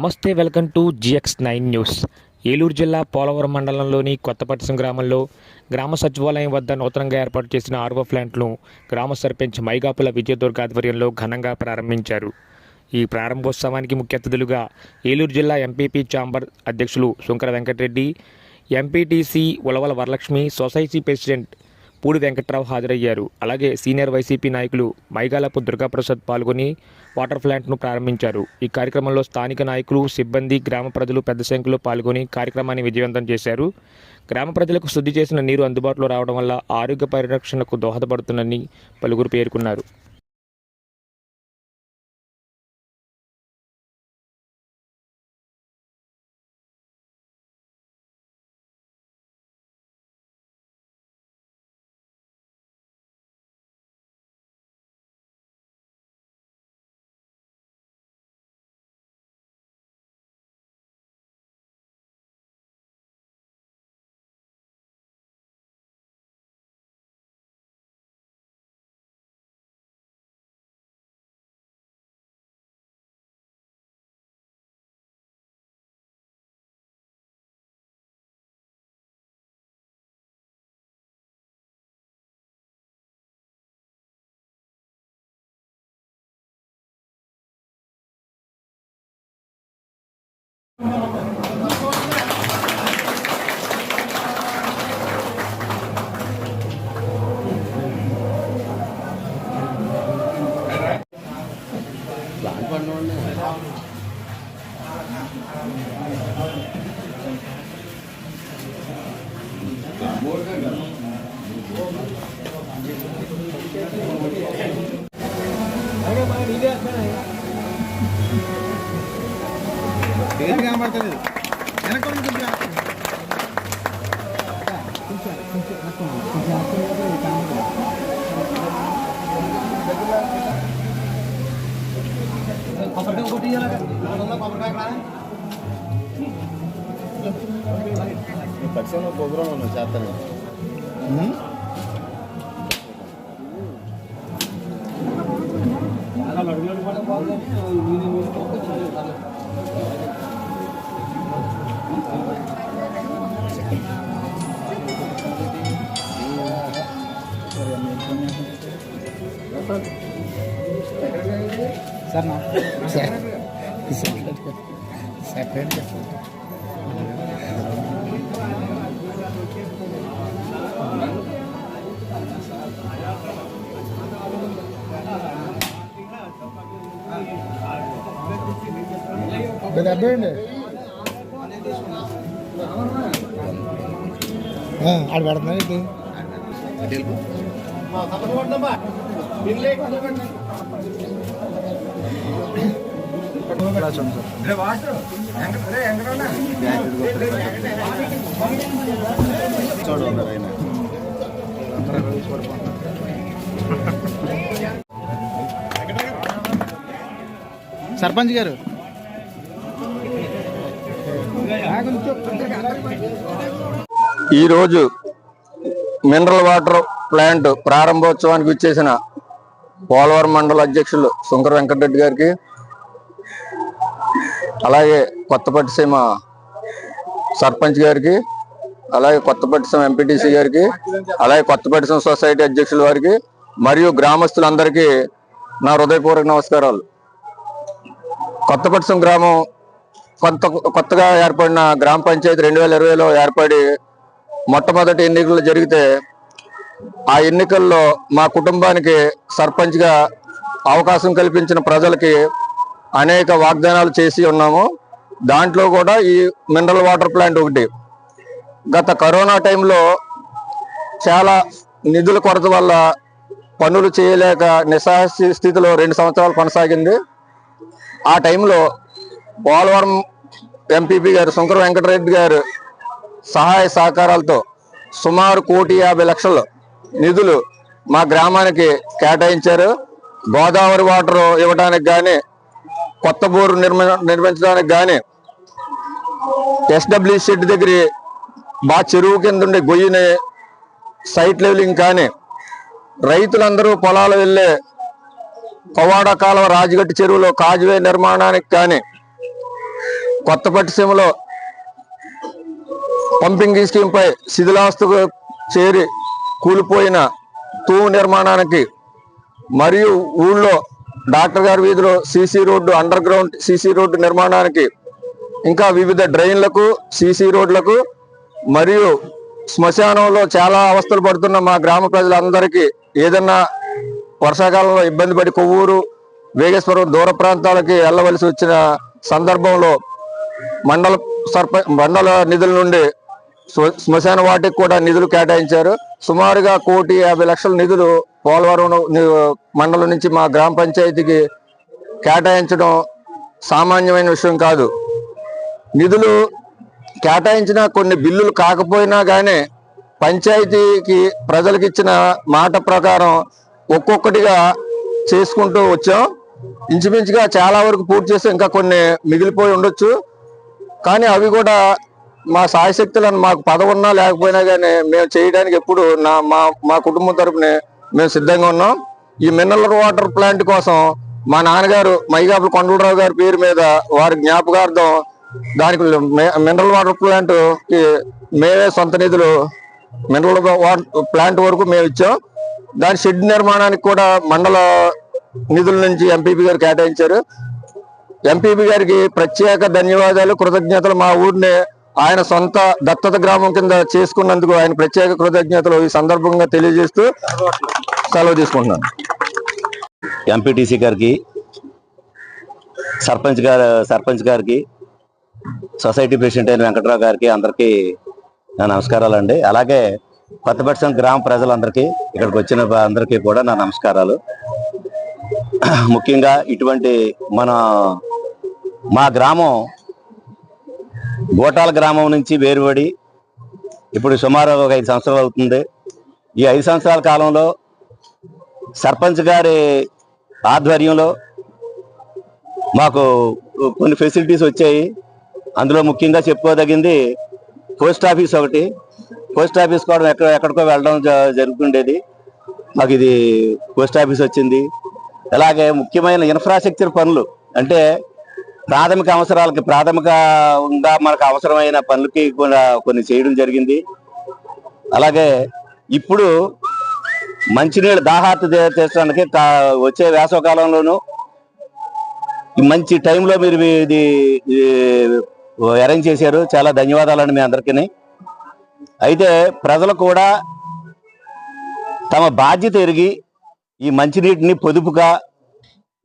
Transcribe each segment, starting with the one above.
నమస్తే, welcome to GX9 news. Eluru జిల్లా పోలవరం మండలంలోని కొత్తపట్నం గ్రామంలో గ్రామ సచివాలయం వద్ద నూతనంగా ఏర్పాటు చేసిన ఆర్వో ప్లాంట్ను గ్రామ సర్పంచ్ మైగాపుల విజయదుర్గ ఆధ్వర్యంలో ఘనంగా ప్రారంభించారు. ఈ ప్రారంభోత్సవానికి ముఖ్య అతిథులుగా ఏలూరు జిల్లా ఎంపీపీ ఛాంబర్ అధ్యక్షులు సుంకర వెంకటరెడ్డి, ఎంపీటీసీ ఉలవల వరలక్ష్మి, సొసైటీ ప్రెసిడెంట్ పూడి వెంకట్రావు హాజరయ్యారు. అలాగే సీనియర్ వైసీపీ నాయకులు మైగాలపు దుర్గాప్రసాద్ పాల్గొని వాటర్ ప్లాంట్ను ప్రారంభించారు. ఈ కార్యక్రమంలో స్థానిక నాయకులు, సిబ్బంది, గ్రామ ప్రజలు పెద్ద సంఖ్యలో పాల్గొని కార్యక్రమాన్ని విజయవంతం చేశారు. గ్రామ ప్రజలకు శుద్ధి చేసిన నీరు అందుబాటులో రావడం వల్ల ఆరోగ్య పరిరక్షణకు దోహదపడుతుందని పలువురు పేర్కొన్నారు. పక్షంలో ప్రోగ్రాం ఉన్నాం చేస్తాను. సార్ సెపరేట్ అబ్బాయండి ఆడ పెడుతున్నా ఇది సర్పంచ్ గారు ఈరోజు మినరల్ వాటర్ ప్లాంట్ ప్రారంభోత్సవానికి వచ్చేసిన పోలవరం మండల అధ్యక్షులు సుంకర వెంకటరెడ్డి గారికి, అలాగే కొత్తపట్టిసీమ సర్పంచ్ గారికి, అలాగే కొత్తపట్టిసీమ ఎంపీటీసీ గారికి, అలాగే కొత్తపట్టిసీమ సొసైటీ అధ్యక్షుల వారికి మరియు గ్రామస్తులందరికీ నా హృదయపూర్వక నమస్కారాలు. కొత్తపట్టిసీమ గ్రామం కొత్తగా ఏర్పడిన గ్రామ పంచాయతీ 2020లో ఏర్పడి మొట్టమొదటి ఎన్నికలు జరిగితే ఆ ఎన్నికల్లో మా కుటుంబానికి సర్పంచ్గా అవకాశం కల్పించిన ప్రజలకి అనేక వాగ్దానాలు చేసి ఉన్నాము. దాంట్లో కూడా ఈ మినరల్ వాటర్ ప్లాంట్ ఒకటి. గత కరోనా టైంలో చాలా నిధుల కొరత వల్ల పనులు చేయలేక నిస్సహాయ స్థితిలో 2 సంవత్సరాలు కొనసాగింది. ఆ టైంలో పోలవరం ఎంపీపీ గారు సుంకర వెంకటరెడ్డి గారు సహాయ సహకారాలతో సుమారు 1,50,00,000 నిధులు మా గ్రామానికి కేటాయించారు. గోదావరి వాటర్ ఇవ్వడానికి కానీ, కొత్త బోరు నిర్మించడానికి కానీ, SW షెడ్ దగ్గర బాగా చెరువు కింద ఉండే గొయ్యిని సైట్ లెవెలింగ్ కానీ, రైతులందరూ పొలాలు వెళ్ళే కవాడ కాలువ రాజగట్టి చెరువులో కాజువే నిర్మాణానికి కానీ, కొత్తపట్టిసీమలో పంపింగ్ స్కీమ్ పై శిథిలావస్థకు చేరి కూలిపోయిన తూము నిర్మాణానికి మరియు ఊళ్ళో డాక్టర్ గారి వీధిలో CC road under ground CC road నిర్మాణానికి ఇంకా వివిధ డ్రైన్లకు సీసీ రోడ్లకు మరియు శ్మశానంలో చాలా అవస్థలు పడుతున్న మా గ్రామ ప్రజలందరికీ ఏదన్నా వర్షాకాలంలో ఇబ్బంది పడి కొవ్వూరు వేగేశ్వరం దూర ప్రాంతాలకి వెళ్ళవలసి వచ్చిన సందర్భంలో మండల నిధుల నుండి శ్మశాన వాటికి కూడా నిధులు కేటాయించారు. సుమారుగా 1,50,00,000 నిధులు పోలవరం మండలం నుంచి మా గ్రామ పంచాయతీకి కేటాయించడం సామాన్యమైన విషయం కాదు. నిధులు కేటాయించిన కొన్ని బిల్లులు కాకపోయినా కానీ పంచాయతీకి ప్రజలకు ఇచ్చిన మాట ప్రకారం ఒక్కొక్కటిగా చేసుకుంటూ వచ్చాం. ఇంచుమించుగా చాలా వరకు పూర్తి చేస్తే ఇంకా కొన్ని మిగిలిపోయి ఉండొచ్చు. కానీ అవి కూడా మా సాయశక్తులను మాకు పదవి ఉన్నా లేకపోయినా కానీ మేము చేయడానికి ఎప్పుడు మా కుటుంబం తరపున మేము సిద్ధంగా ఉన్నాం. ఈ మినరల్ వాటర్ ప్లాంట్ కోసం మా నాన్నగారు మైగాపుల కొండలరావు గారి పేరు మీద వారి జ్ఞాపకార్థం దానికి మినరల్ వాటర్ ప్లాంట్ కి మేమే సొంత నిధులు మినరల్ వాటర్ ప్లాంట్ వరకు మేము ఇచ్చాం. దాని షెడ్ నిర్మాణానికి కూడా మండల నిధుల నుంచి ఎంపీపీ గారు కేటాయించారు. ఎంపీపీ గారికి ప్రత్యేక ధన్యవాదాలు, కృతజ్ఞతలు. మా ఊరిని ఆయన సొంత దత్తత గ్రామం కింద చేసుకున్నందుకు ఆయన ప్రత్యేక కృతజ్ఞతలు ఈ సందర్భంగా తెలియజేస్తూ సెలవు తీసుకుంటున్నాను. ఎంపీటీసీ గారికి, సర్పంచ్ గారికి, సొసైటీ ప్రెసిడెంట్ అయిన వెంకట్రావు గారికి అందరికీ నా నమస్కారాలండి. అలాగే కొత్తపట్నం గ్రామ ప్రజలందరికీ, ఇక్కడికి వచ్చిన అందరికీ కూడా నా నమస్కారాలు. ముఖ్యంగా ఇటువంటి మా గ్రామం గోటాల గ్రామం నుంచి వేరుపడి ఇప్పుడు సుమారు ఒక 5 సంవత్సరాలు అవుతుంది. ఈ 5 సంవత్సరాల కాలంలో సర్పంచ్ గారి ఆధ్వర్యంలో మాకు కొన్ని ఫెసిలిటీస్ వచ్చాయి. అందులో ముఖ్యంగా చెప్పుకోదగింది పోస్ట్ ఆఫీస్ ఒకటి. పోస్ట్ ఆఫీస్ కూడా ఎక్కడికో వెళ్ళడం జరుగుతుండేది. మాకు ఇది పోస్ట్ ఆఫీస్ వచ్చింది. అలాగే ముఖ్యమైన ఇన్ఫ్రాస్ట్రక్చర్ పనులు అంటే ప్రాథమికంగా మనకు అవసరమైన పనులకి కూడా కొన్ని చేయడం జరిగింది. అలాగే ఇప్పుడు మంచినీళ్ళు దాహార్తి తీర్చడానికి వచ్చే వేసవకాలంలోనూ మంచి టైంలో మీరు ఇది అరేంజ్ చేశారు. చాలా ధన్యవాదాలండి మీ అందరికీ. అయితే ప్రజలు కూడా తమ బాధ్యత ఎరిగి ఈ మంచినీటిని పొదుపుగా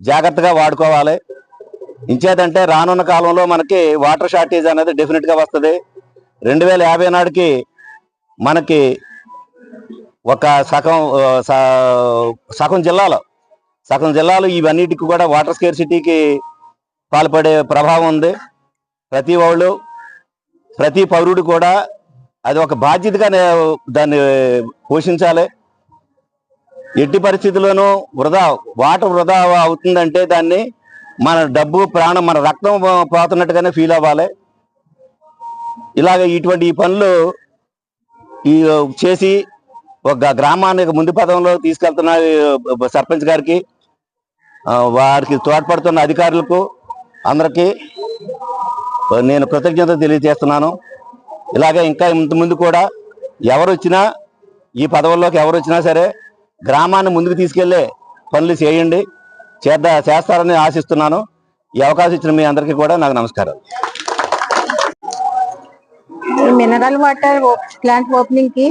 జాగ్రత్తగా వాడుకోవాలి. ఇంచేదంటే రానున్న కాలంలో మనకి వాటర్ షార్టేజ్ అనేది డెఫినెట్గా వస్తుంది. 2050 నాటికి మనకి ఒక సగం జిల్లాలో ఇవన్నిటికి కూడా వాటర్ స్కేర్సిటీకి పాల్పడే ప్రభావం ఉంది. ప్రతి పౌరుడు కూడా అది ఒక బాధ్యతగా దాన్ని పోషించాలి. ఎట్టి పరిస్థితుల్లోనూ వాటర్ వృధా అవుతుందంటే దాన్ని మన డబ్బు, ప్రాణం, మన రక్తం పోతున్నట్టుగానే ఫీల్ అవ్వాలి. ఇలాగ ఇటువంటి ఈ పనులు చేసి ఒక గ్రామానికి ముందు పదంలో తీసుకెళ్తున్న సర్పంచ్ గారికి, వారికి తోడ్పడుతున్న అధికారులకు అందరికీ నేను కృతజ్ఞత తెలియజేస్తున్నాను. ఇలాగే ఇంకా ముందు కూడా ఈ పదవుల్లోకి ఎవరు వచ్చినా సరే గ్రామాన్ని ముందుకు తీసుకెళ్లే పనులు చేస్తారని ఆశిస్తున్నాను. ఈ అవకాశం ఇచ్చిన మీ అందరికీ కూడా నాకు నమస్కారం. మినరల్ వాటర్ ప్లాంట్ ఓపెనింగ్ కి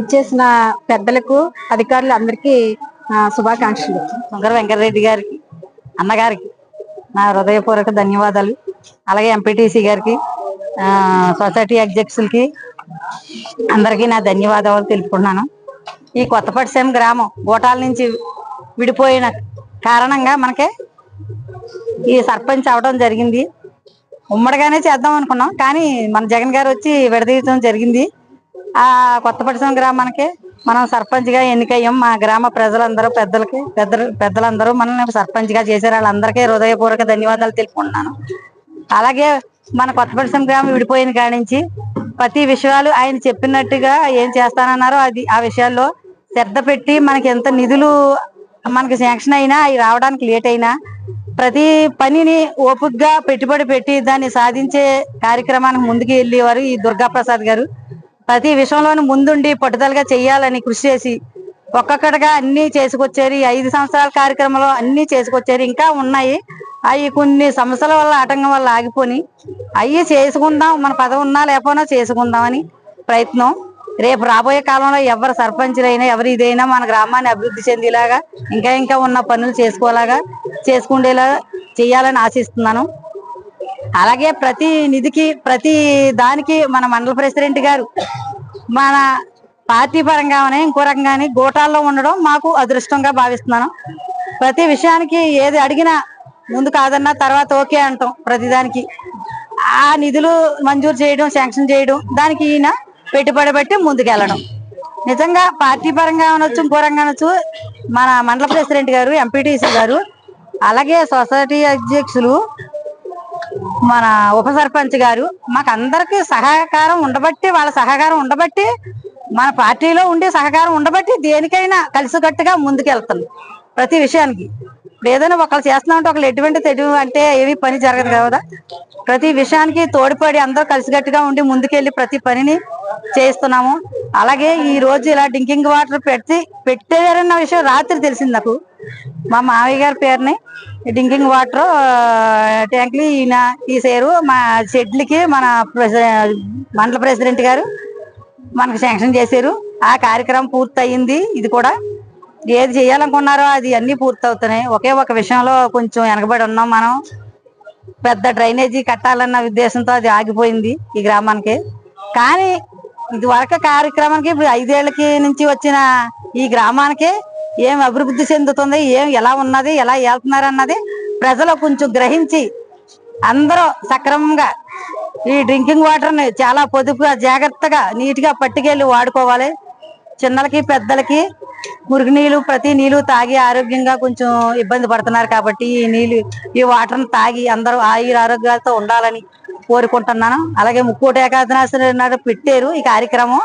ఇచ్చేసిన పెద్దలకు, అధికారులు అందరికీ శుభాకాంక్షలు. శంకర వెంకటరెడ్డి గారికి, అన్నగారికి నా హృదయపూర్వక ధన్యవాదాలు. అలాగే ఎంపీటీసీ గారికి, సొసైటీ అధ్యక్షులకి అందరికీ నా ధన్యవాదాలు తెలుపుకుంటున్నాను. ఈ కొత్తపట్నం గ్రామం గోటాల నుంచి విడిపోయిన కారణంగా మనకి ఈ సర్పంచ్ అవడం జరిగింది. ఉమ్మడిగానే చేద్దాం అనుకున్నాం, కానీ మన జగన్ గారు వచ్చి విడదీయడం జరిగింది. ఆ కొత్తపట్నం గ్రామానికి మనం సర్పంచ్ గా ఎన్నికయ్యాం. మా గ్రామ ప్రజలందరూ పెద్దలందరూ మనల్ని సర్పంచ్ గా చేశారు. వాళ్ళందరికీ హృదయపూర్వక ధన్యవాదాలు తెలుపుకుంటున్నాను. అలాగే మన కొత్తపట్నం గ్రామం విడిపోయిన కాడి నుంచి ప్రతి విషయాలు ఆయన చెప్పినట్టుగా ఏం చేస్తానన్నారో ఆ విషయాల్లో శ్రద్ధ పెట్టి మనకి ఎంత నిధులు మనకి శాంక్షన్ అయినా అవి రావడానికి లేట్ అయినా ప్రతి పనిని ఓపికగా పెట్టుబడి పెట్టి దాన్ని సాధించే కార్యక్రమానికి ముందుకు వెళ్ళేవారు ఈ దుర్గా ప్రసాద్ గారు. ప్రతి విషయంలోనూ ముందుండి పట్టుదలగా చెయ్యాలని కృషి చేసి ఒక్కొక్కటిగా అన్ని చేసుకొచ్చారు. ఈ 5 సంవత్సరాల కార్యక్రమంలో అన్ని చేసుకొచ్చారు. ఇంకా ఉన్నాయి, అవి కొన్ని సమస్యల వల్ల ఆటంకం వల్ల ఆగిపోయి అవి చేసుకుందాం, మన పదవి ఉన్నా లేకపోయినా చేసుకుందామని ప్రయత్నం. రేపు రాబోయే కాలంలో ఎవరు సర్పంచులైనా ఎవరు ఇదైనా మన గ్రామాన్ని అభివృద్ధి చెందేలాగా ఇంకా ఇంకా ఉన్న పనులు చేసుకునేలా చేయాలని ఆశిస్తున్నాను. అలాగే ప్రతి నిధికి ప్రతి దానికి మన మండల ప్రెసిడెంట్ గారు మన పార్టీ పరంగానే ఇంకో రకంగానే గోటాల్లో ఉండడం మాకు అదృష్టంగా భావిస్తున్నాను. ప్రతి విషయానికి ఏది అడిగినా ముందు కాదన్నా తర్వాత ఓకే అంటాం. ప్రతిదానికి ఆ నిధులు మంజూరు చేయడం, శాంక్షన్ చేయడం, దానికి ఈయన పెట్టుబడి పెట్టి ముందుకెళ్ళడం. నిజంగా పార్టీ పరంగా అనొచ్చు, ఇంకో రంగా అనొచ్చు, మన మండల ప్రెసిడెంట్ గారు, ఎంపీటీసీ గారు, అలాగే సొసైటీ అధ్యక్షులు, మన ఉప సర్పంచ్ గారు మాకు అందరికి సహకారం ఉండబట్టి, వాళ్ళ సహకారం ఉండబట్టి, మన పార్టీలో ఉండే సహకారం ఉండబట్టి దేనికైనా కలిసికట్టుగా ముందుకెళ్తాం. ప్రతి విషయానికి ఇప్పుడు ఏదైనా ఒకళ్ళు చేస్తున్నామంటే ఒకళ్ళు ఎటువంటి తెడువు అంటే ఏమీ పని జరగదు కదా. ప్రతి విషయానికి తోడ్పడి అందరూ కలిసికట్టుగా ఉండి ముందుకెళ్ళి ప్రతి పనిని చేస్తున్నాము. అలాగే ఈ రోజు ఇలా డ్రింకింగ్ వాటర్ పెట్టారన్న విషయం రాత్రి తెలిసింది నాకు. మా మావయ్య గారి పేరుని డ్రింకింగ్ వాటర్ ట్యాంకులు ఈయన తీసారు. మా షెడ్లకి మన మండల ప్రెసిడెంట్ గారు మనకు శాంక్షన్ చేశారు. ఆ కార్యక్రమం పూర్తయింది. ఇది కూడా ఏది చేయాలనుకున్నారో అది అన్ని పూర్తవుతున్నాయి. ఒకే ఒక విషయంలో కొంచెం వెనకబడి ఉన్నాం మనం. పెద్ద డ్రైనేజీ కట్టాలన్న ఉద్దేశంతో అది ఆగిపోయింది ఈ గ్రామానికి. కానీ ఇది వరకు కార్యక్రమానికి ఇప్పుడు 5 ఏళ్లకి నుంచి వచ్చిన ఈ గ్రామానికి ఏం అభివృద్ధి చెందుతుంది, ఎలా ఉన్నది, ఎలా వెళ్తున్నారు అన్నది ప్రజలు కొంచెం గ్రహించి అందరూ సక్రమంగా ఈ డ్రింకింగ్ వాటర్ ని చాలా పొదుపుగా, జాగ్రత్తగా, నీట్ గా పట్టుకెళ్ళి వాడుకోవాలి. చిన్నలకి పెద్దలకి మురుగునీళ్ళు, ప్రతి నీళ్లు తాగి ఆరోగ్యంగా కొంచెం ఇబ్బంది పడుతున్నారు. కాబట్టి ఈ వాటర్ ని తాగి అందరూ ఆరోగ్యాలతో ఉండాలని కోరుకుంటున్నాను. అలాగే ముక్కోటి ఏకాదశి నాడు పెట్టారు ఈ కార్యక్రమం.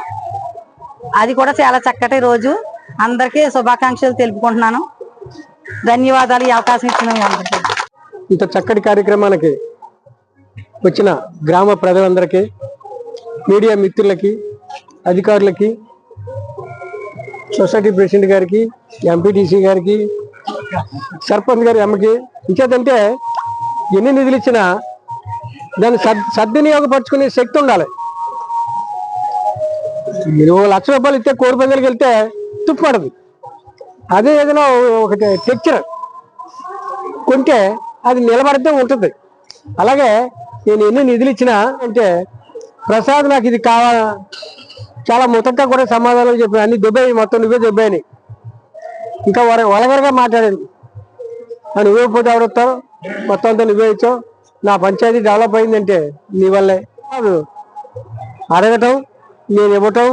అది కూడా చాలా చక్కటి రోజు. అందరికీ శుభాకాంక్షలు తెలుపుకుంటున్నాను. ధన్యవాదాలు ఈ అవకాశం ఇచ్చిన మీ అందరికీ. ఇంత చక్కటి కార్యక్రమానికి వచ్చిన గ్రామ ప్రజలందరికీ, మీడియా మిత్రులకి, అధికారులకి, సొసైటీ ప్రెసిడెంట్ గారికి, ఎంపీటీసీ గారికి, సర్పంచ్ గారి అమ్మకి, ఇంకేదంటే ఎన్ని నిధులు ఇచ్చినా దాన్ని సద్వినియోగపరుచుకునే శక్తి ఉండాలి. 20 లక్షల రూపాయలు ఇస్తే కోడి పందాలకు వెళ్తే తుప్పడదు. అదే ఏదైనా ఒక టెక్చర్ కొంటే అది నిలబడితే ఉంటుంది. అలాగే నేను ఎన్ని నిధులు ఇచ్చినా అంటే ప్రసాద్ నాకు ఇది కావాలా, చాలా ముతక్క కూడా సమాధానం చెప్పాను. అన్ని దుబాయ్ మొత్తం నువ్వే దుబాయ్ని, ఇంకా వలగరగా మాట్లాడాను. నువ్వే పోతే ఎవడొస్తావు, మొత్తం అంతా నువ్వే ఇచ్చావు, నా పంచాయతీ డెవలప్ అయిందంటే నీ వల్లే. అడగటం, నేను ఇవ్వటం,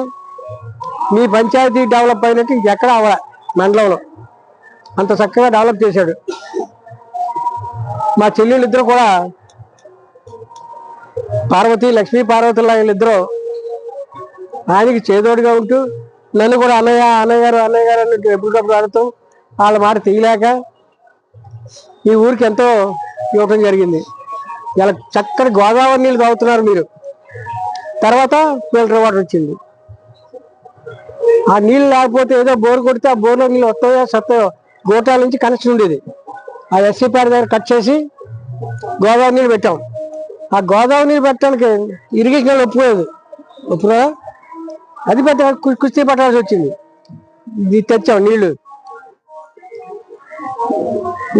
మీ పంచాయతీ డెవలప్ అయినట్టు ఇంకెక్కడ అవ్వాలి. మండలంలో అంత చక్కగా డెవలప్ చేశాడు. మా చెల్లెళ్ళిద్దరూ కూడా లక్ష్మీ పార్వతి వీళ్ళిద్దరూ ఆయనకి చేదోడుగా ఉంటూ నన్ను కూడా అన్నయ్య గారు అన్నట్టు ఎప్పటికప్పుడు ఆడుతూ వాళ్ళ మాట తీయలేక ఈ ఊరికి ఎంతో ఇవ్వటం జరిగింది. ఇలా చక్కటి గోదావరి నీళ్ళు తాగుతున్నారు మీరు. తర్వాత ఫిల్టర్ వాటర్ వచ్చింది. ఆ నీళ్ళు లేకపోతే ఏదో బోర్ కొడితే ఆ బోర్లో నీళ్ళు వస్తాయో సత్తాయో, గోటాల నుంచి కనెక్షన్ ఉండేది. ఆ ఎస్సీ పేరు దగ్గర కట్ చేసి గోదావరి నీళ్ళు పెట్టాం. ఆ గోదావరి నీళ్ళు పెట్టడానికి ఇరిగేషన్ ఒప్పుగా అది పెద్ద కుస్తీ పట్టాల్సి వచ్చింది. ఇది తెచ్చాం నీళ్లు.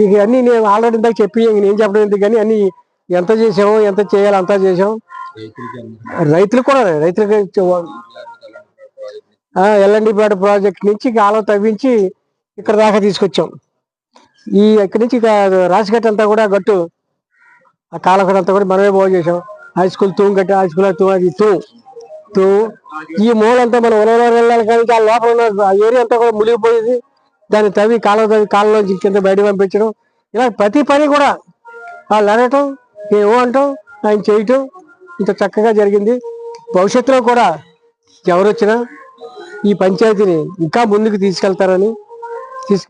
ఇక అన్ని నేను ఆల్రెడీ ఇందాక చెప్పి నేను చెప్పడం ఎందుకు, కానీ అన్ని ఎంత చేసామో, ఎంత చేయాలో అంతా చేసాం. రైతులకు ఎల్ఎండిపేట ప్రాజెక్ట్ నుంచి కాలువ తవ్వించి ఇక్కడ దాకా తీసుకొచ్చాం. ఇక్కడి నుంచి రాసిగట్ట అంతా కూడా గట్టు, ఆ కాలువ అంతా కూడా మనమే బాగు చేసాం. హై స్కూల్ తూంగట్టు, హై స్కూల్ తూ ఈ మూలంతా మనం వెళ్ళాలి. కానీ ఆ లోపల ఉన్న ఏరియా అంతా కూడా మునిగిపోయేది. దాన్ని తవ్వి కాలువలోంచి కింద బయట పంపించడం, ఇలా ప్రతి పని కూడా వాళ్ళు అడగటం, ఏమో అంటాం, ఆయన చేయటం ఇంత చక్కగా జరిగింది. భవిష్యత్తులో కూడా ఎవరు వచ్చినా ఈ పంచాయతీని ఇంకా ముందుకు తీసుకెళ్తారని